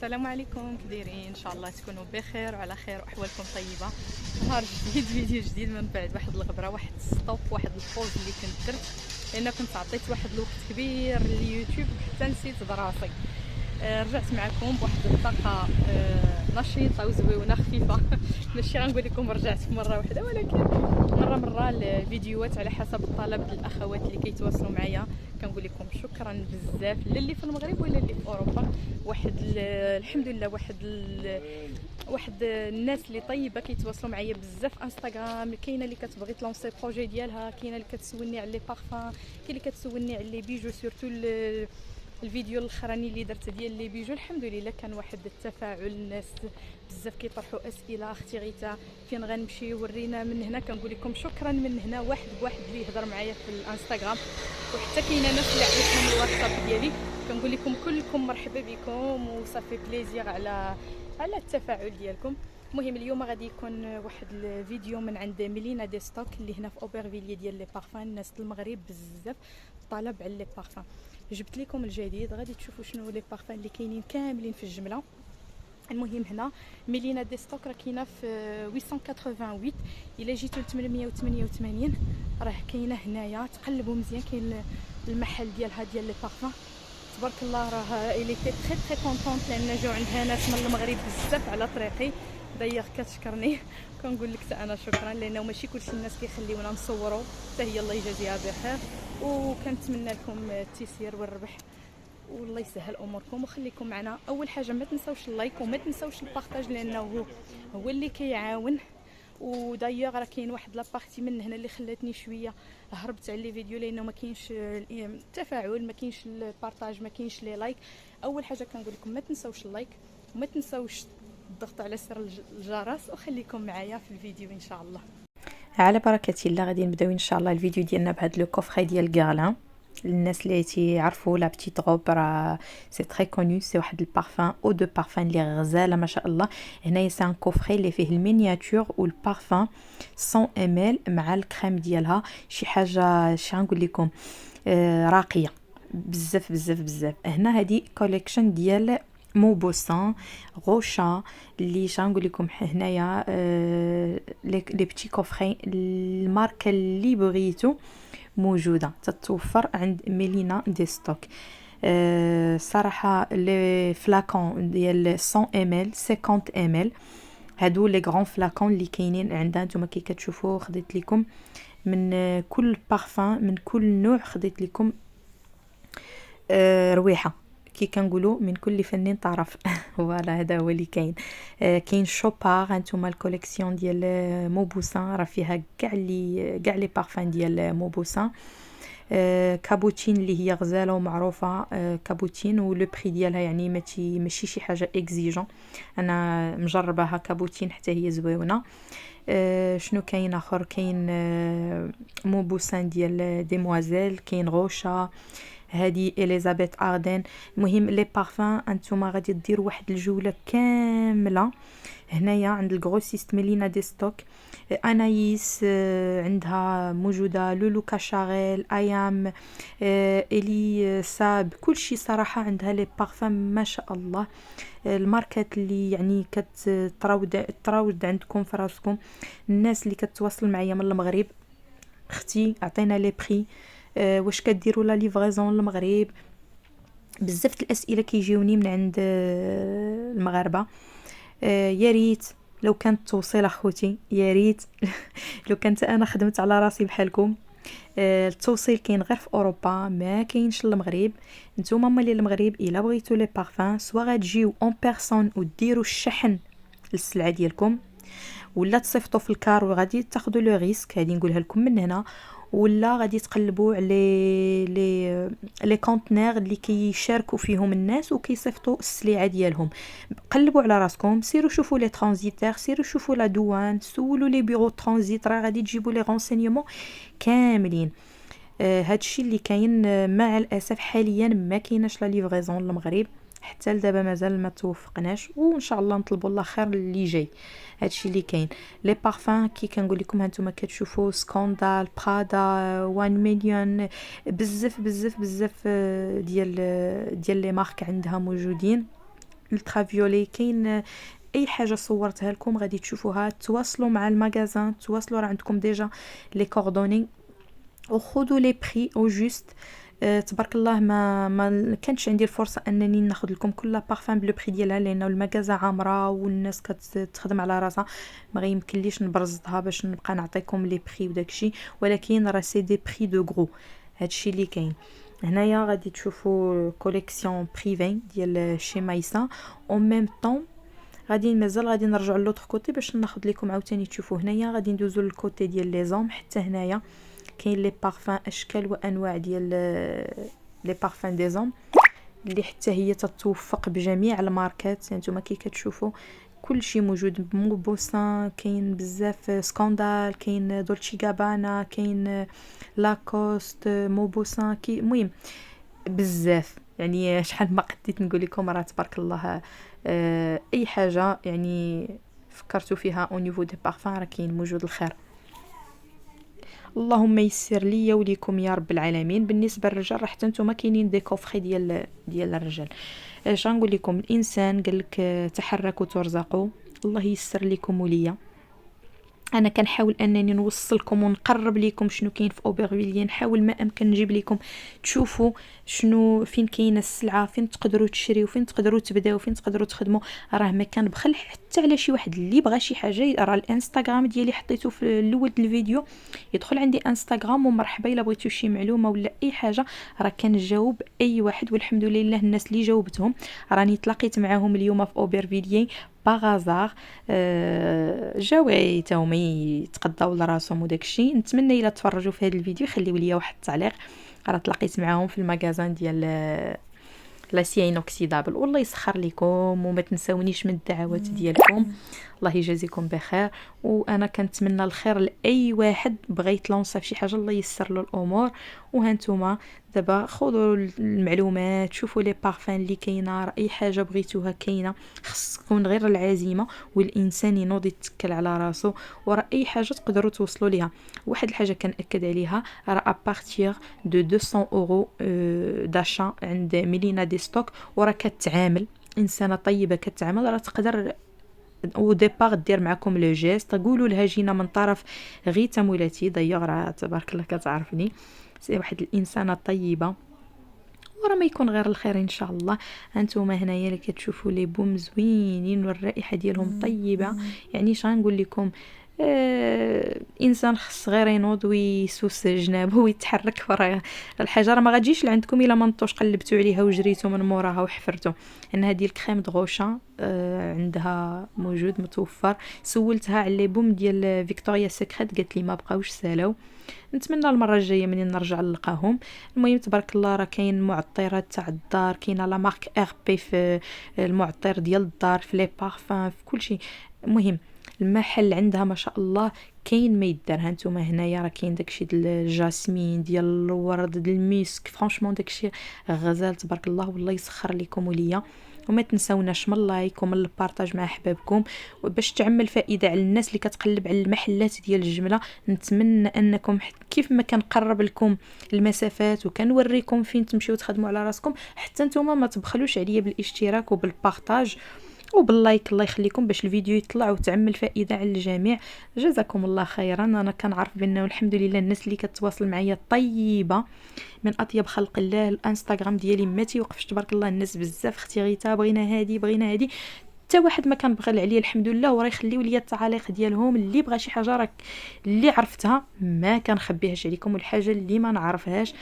السلام عليكم، كي دايرين؟ ان شاء الله تكونوا بخير وعلى خير واحوالكم طيبه. نهار جديد، فيديو جديد من بعد واحد الغبره، واحد ستوب، واحد البوز اللي كنت درت لان كنت عطيت واحد الوقت كبير لليوتيوب حتى نسيت دراسي. رجعت معكم بواحد الطاقه نشيطه وزويونه خفيفه. ماشي غنقول لكم رجعت في مره واحده، ولكن مره الفيديوهات على حسب الطلب الاخوات اللي كيتواصلوا معايا. كنقول لكم شكرا بزاف للي في المغرب ولا اللي في اوروبا. الحمد لله واحد الناس اللي طيبه كيتواصلوا معايا بزاف انستغرام. كاينه اللي كتبغي تلونسي بروجي ديالها، كاينه اللي كتسولني على لي بارفان، كاين اللي كتسولني على لي بيجو. سورتو الفيديو الاخراني اللي درت ديال لي بيجو الحمد لله كان واحد التفاعل، الناس بزاف كيطرحوا اسئله. اختي غيتا فين غنمشي، ورينا من هنا. كنقول لكم شكرا من هنا واحد بواحد اللي يهضر معايا في الانستغرام، وحتى كاينه ناس اللي عطيتهم الواتساب ديالي. كنقول لكم كلكم مرحبا بكم، وصافي بليزير على التفاعل ديالكم. المهم اليوم غادي يكون واحد الفيديو من عند ميلينا دي ستوك اللي هنا في اوبرفيليي ديال لي بارفان. الناس المغرب بزاف طلب على لي بارفان. جبت لكم الجديد، غادي تشوفوا شنو لي بارفان اللي كاينين كاملين في الجمله. المهم هنا ميلينا دي ستوك راه كاينه في 888. الا جيتو ل 888 راه كاينه هنايا. تقلبوا مزيان، كاين المحل ديالها ديال لي بارفان. تبارك الله، راه الي تي تري تري كونطونط لان جاو عندها ناس من المغرب بزاف على طريقي. دايوغ كتشكرني، كنقول لك حتى انا شكرا، لانه ماشي كلشي الناس كيخليونا نصوروا. حتى هي الله يجازيها بخير، وكنتمنى لكم التيسير والربح، والله يسهل اموركم وخليكم معنا. اول حاجه ما تنساوش اللايك وما تنساوش البارطاج، لانه هو اللي كيعاون. ودايوغ راه كاين واحد لابارتي من هنا اللي خلاتني شويه هربت على لي فيديو، لانه ما كاينش التفاعل، ما كاينش البارطاج، ما كاينش لي لايك. اول حاجه كنقول لكم ما تنساوش اللايك وما تنساوش الضغط على زر الجرس، وخليكم معايا في الفيديو ان شاء الله. على بركه الله غادي نبداو ان شاء الله الفيديو ديالنا بهذا لو كوفري ديال غارلان. الناس اللي تيعرفوا لا بتيت روب راه سي تري كوني، سي واحد البارفان او دو بارفان اللي غزاله ما شاء الله. هنايا سي ان كوفري اللي فيه المينياتور والبارفان 100 ام مع الكريم ديالها. شي حاجه شي غنقول لكم راقيه بزاف بزاف بزاف. هنا هذه كوليكشن ديال موبوسان غوشا اللي غنقول لكم هنايا لي بيتي كوفري. الماركه اللي بغيتو موجوده تتوفر عند ميلينا دي ستوك. صراحه لي فلاكون ديال 100 ام 50 ام هادو لي غران فلاكون اللي كاينين عندها نتوما كي كتشوفوا. خديت لكم من كل بارفان، من كل نوع خديت لكم رويحه كي كنقولوا من كل فنان طرف. فوالا هذا هو اللي كاين. كاين شوبار هانتوما الكوليكسيون ديال موبوسان راه فيها كاع لي بارفان ديال موبوسان. كابوتين اللي هي غزاله ومعروفه كابوتين، ولو بري ديالها يعني ماشي شي حاجه اكزيجون. انا مجرباها كابوتين حتى هي زويونه. شنو كاين اخر؟ كاين موبوسان ديال ديموازيل، كاين غوشا، هذه اليزابيث اردن. المهم لي بارفان انتوما غادي ديروا واحد الجوله كامله هنايا عند الغروسيست ميلينا دي ستوك. انايس عندها موجوده، لولو كاشاريل، ايام، الي ساب، كل شيء صراحه عندها لي بارفان ما شاء الله. الماركات اللي يعني كتراود عندكم في راسكم. الناس اللي كتواصل معايا من المغرب، اختي عطينا لي بري، واش كديروا لا ليفريزون للمغرب؟ بزاف الاسئله كيجيوني من عند المغاربه. يا ريت لو كانت توصيل اخوتي، يا ريت لو كنت انا خدمت على راسي بحالكم. التوصيل كاين غير في اوروبا، ما كاينش للمغرب. نتوما مالي المغرب الا بغيتوا لي بارفان سوا غتجيو اون بيرسون وديروا الشحن للسلعه ديالكم، ولا تصيفطوا في الكار وغادي تاخذوا لو ريسك، هذه نقولها لكم من هنا. ولا غادي تقلبوا على لي كونتينر اللي كيشاركوا فيهم الناس وكيصيفطوا السلعه ديالهم. قلبوا على راسكم، سيروا شوفوا لي ترانزيتير، سيروا شوفوا لا دوان، سولوا لي بيرو ترانزيت، راه غادي تجيبوا لي رونسينيومون كاملين. هادشي اللي كاين. مع الاسف حاليا ما كايناش لا ليفريزون للمغرب حتى لدابا، مازال ما توفقناش، وان شاء الله نطلبوا الله خير اللي جاي. هادشي اللي كاين. لي بارفان كي كنقول لكم هانتوما كتشوفوا سكاندال، برادا، 1 مليون، بزاف بزاف بزاف ديال لي مارك عندها موجودين. الترا فيولي، كاين اي حاجه صورتها لكم غادي تشوفوها. تواصلوا مع المغازان، تواصلوا راه عندكم ديجا لي كوردوني، وخذوا لي بري او جوست. تبارك الله ما كانش عندي الفرصه انني ناخذ لكم كل بارفان بلو بري ديالها، لانه المغازه عامره والناس كتخدم على راسها، ما غيمكنليش نبرزها باش نبقى نعطيكم لي بري وداكشي، ولكن راه سي دي بري دو غرو. هادشي اللي كاين هنايا. غادي تشوفوا كوليكسيون بريفي ديال شي مايسا. او ميم طون غادي مازال غادي نرجعوا لوطخ كوتي باش ناخذ لكم عاوتاني تشوفوا. هنايا غادي ندوزو للكوتي ديال لي زوم. حتى هنايا كاين لي بارفان اشكال وانواع ديال لي بارفان دي زوم اللي حتى هي تتوفق بجميع الماركات. يعني نتوما كي كتشوفوا كل شيء موجود. مو بوسان كاين بزاف، سكاندال كاين، دولتشي غابانا كاين، لاكوست، مو بوسان كي، المهم بزاف. يعني شحال ما قديت نقول لكم راه تبارك الله اي حاجه يعني فكرتوا فيها او نيفو دي بارفان راه كاين موجود الخير. اللهم يسر لي وليكم يا رب العالمين. بالنسبه للرجال راه حتى نتوما كاينين دي كوفري ديال الرجال. اش غنقول لكم، الانسان قال لك تحركوا ترزقوا. الله يسر لكم وليا. انا كنحاول انني نوصلكم ونقرب لكم شنو كاين في اوبرفيليه، نحاول ما امكن نجيب لكم تشوفوا شنو فين كاينه السلعه، فين تقدروا تشريو، فين تقدروا تبداو، فين تقدروا تخدموا. راه ما كان بخل حتى على شي واحد اللي بغى شي حاجه. راه الانستغرام ديالي حطيته في الاول د الفيديو، يدخل عندي انستغرام ومرحبا الا بغيتو شي معلومه ولا اي حاجه راه كنجاوب اي واحد. والحمد لله الناس اللي جاوبتهم راني تلاقيت معاهم اليوم في اوبرفيليه باغازار. جاو حتى يتقداو لراسهم وداكشي. نتمنى الا تفرجوا في هذا الفيديو خليوا لي واحد التعليق. راه تلاقيت معاهم في المغازان ديال لا سي انوكسيدابل. والله يسخر لكم وما تنساونيش من الدعوات ديالكم. الله يجازيكم بخير. وانا كنتمنى الخير لاي واحد بغى يتلونسا في شي حاجه، الله يسر له الامور. وهانتوما دابا خذوا المعلومات، شوفوا لي بارفان اللي كاينه. راه اي حاجه بغيتوها كاينه، خص تكون غير العزيمه والانسان ينوض يتكل على راسو. وراه اي حاجه تقدروا توصلوا ليها. واحد الحاجه كنأكد عليها، راه ابارتير دو 200 اورو داشا عند ميلينا دي ستوك. وراه كتعامل انسانه طيبه، كتعامل راه تقدر او ديبار دير معكم لو جيست، قولوا لها جينا من طرف غير تمولاتي دايوغ راه تبارك الله كتعرفني سي واحد الانسانه طيبه. ورا ما يكون غير الخير ان شاء الله. هانتوما هنايا اللي كتشوفوا لي بوم زوينين والرائحه ديالهم طيبه. يعني اش غنقول لكم، انسان خص غير ينوض ويسوس جنابه ويتحرك. وراه الحاجه راه ما غاديش لعندكم الا ما نطوش قلبتوا عليها وجريتوا من موراها وحفرتوا. ان هذه الكريم دغوشا عندها موجود متوفر. سولتها على لي بوم ديال فيكتوريا سيكريت قالت لي ما بقاوش سالاو. نتمنى المره الجايه منين نرجع نلقاهم. المهم تبارك الله راه كاين معطرات تاع الدار، كاينه لا مارك ار بي في المعطر ديال الدار، في لي بارفان، في كل شيء. المهم المحل عندها ما شاء الله كاين ما يدار. هانتوما هنايا راه كاين داكشي ديال الجاسمين، ديال الورد، ديال الميسك، فرانشمون داكشي غزال تبارك الله. والله يسخر لكم وليا. وما تنساوناش من اللايك ومن البارطاج مع احبابكم باش تعمل فائده على الناس اللي كتقلب على المحلات ديال الجمله. نتمنى انكم كيف ما كنقرب لكم المسافات وكنوريكم فين تمشيو تخدموا على راسكم، حتى نتوما ما تبخلوش عليا بالاشتراك وبالبارطاج وباللايك. الله يخليكم باش الفيديو يطلع وتعمل فائده على الجميع. جزاكم الله خيرا. انا كنعرف بانه الحمد لله الناس اللي كتواصل معايا طيبه من اطيب خلق الله. الانستغرام ديالي ما تيوقفش تبارك الله، الناس بزاف اختي غيتا بغينا هادي بغينا هادي، حتى واحد ما كان بغى عليا الحمد لله. وراه يخليو لي التعاليق ديالهم. اللي بغى شي حاجه راك اللي عرفتها ما كنخبيهاش عليكم، والحاجه اللي ما نعرفهاش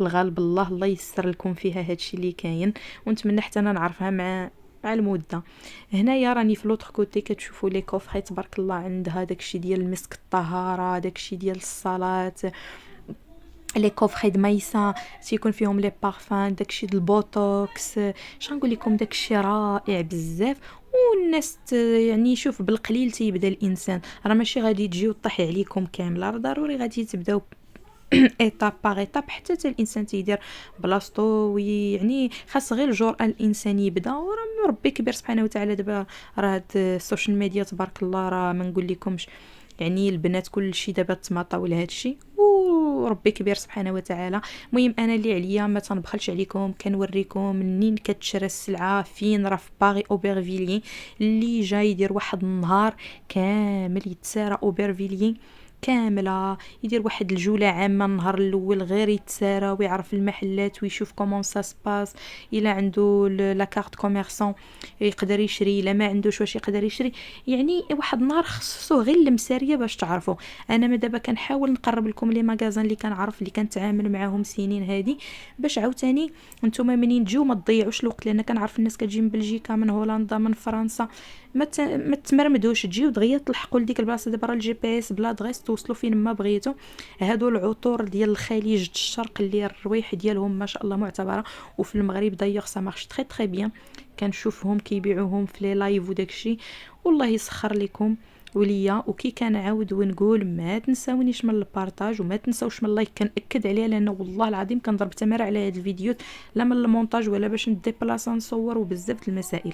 الغالب الله يسر لكم فيها هادشي اللي كاين. ونتمنى حتى انا نعرفها مع المده. هنايا راني في لوطخ كوتي كتشوفوا لي كوفري تبارك الله عندها داكشي ديال المسك الطهاره، داكشي ديال الصلاه، لي كوفري د مايسا تيكون فيهم لي بارفان، داكشي د البوتوكس. شنقول لكم داكشي رائع بزاف. والناس يعني شوف بالقليل تيبدا الانسان، راه ماشي غادي تجيو طيح عليكم كامله، راه ضروري غادي تبداو ايتاب باغ ايتاب حتى الانسان تيدير بلاصتو. ويعني خاص غير الجرأة الانسان يبدا. وراه ربي كبير سبحانه وتعالى. دابا راه هاد السوشيال ميديا تبارك الله راه ما نقول لكمش يعني البنات كل شيء دابا تماطاو لهذا الشيء، وربي كبير سبحانه وتعالى. المهم انا اللي عليا ما تنبخلش عليكم، كنوريكم منين كتشرى السلعه، فين راه في باغي اوبرفيلي. اللي جاي يدير واحد النهار كامل يتسارى اوبرفيلي كامله، يدير واحد الجوله عامه النهار الاول غير يتسارى ويعرف المحلات ويشوف كومون سا سباس. الا عنده لا كارت كوميرسون يقدر يشري، الا ما عندوش واش يقدر يشري. يعني واحد النهار خصو غير المساريه باش تعرفوا. انا ما دابا كنحاول نقرب لكم لي ماغازان اللي كنعرف اللي كنتعامل معاهم سنين هادي، باش عاوتاني نتوما منين تجيو ما تضيعوش الوقت، لان كنعرف الناس كتجي من بلجيكا من هولندا من فرنسا، ما تمرمدوش تجيو دغيا تلحقوا لديك البلاصه. دابا راه الجي بي اس بلا دغيس توصلوا فين ما بغيتو. هادو العطور ديال الخليج الشرق اللي الرويح ديالهم ما شاء الله معتبره، وفي المغرب دايوغ سا مارش تري تري بيان، كنشوفهم كيبيعوهم في لي لايف وداكشي. والله يسخر لكم وليا. وكي كنعاود ونقول ما تنساونيش من البارطاج وما تنساوش من اللايك، كنأكد عليها لان والله العظيم كنضرب تماره على هاد الفيديوهات، لا من المونتاج ولا باش نديبلاصا نصور وبزاف المسائل.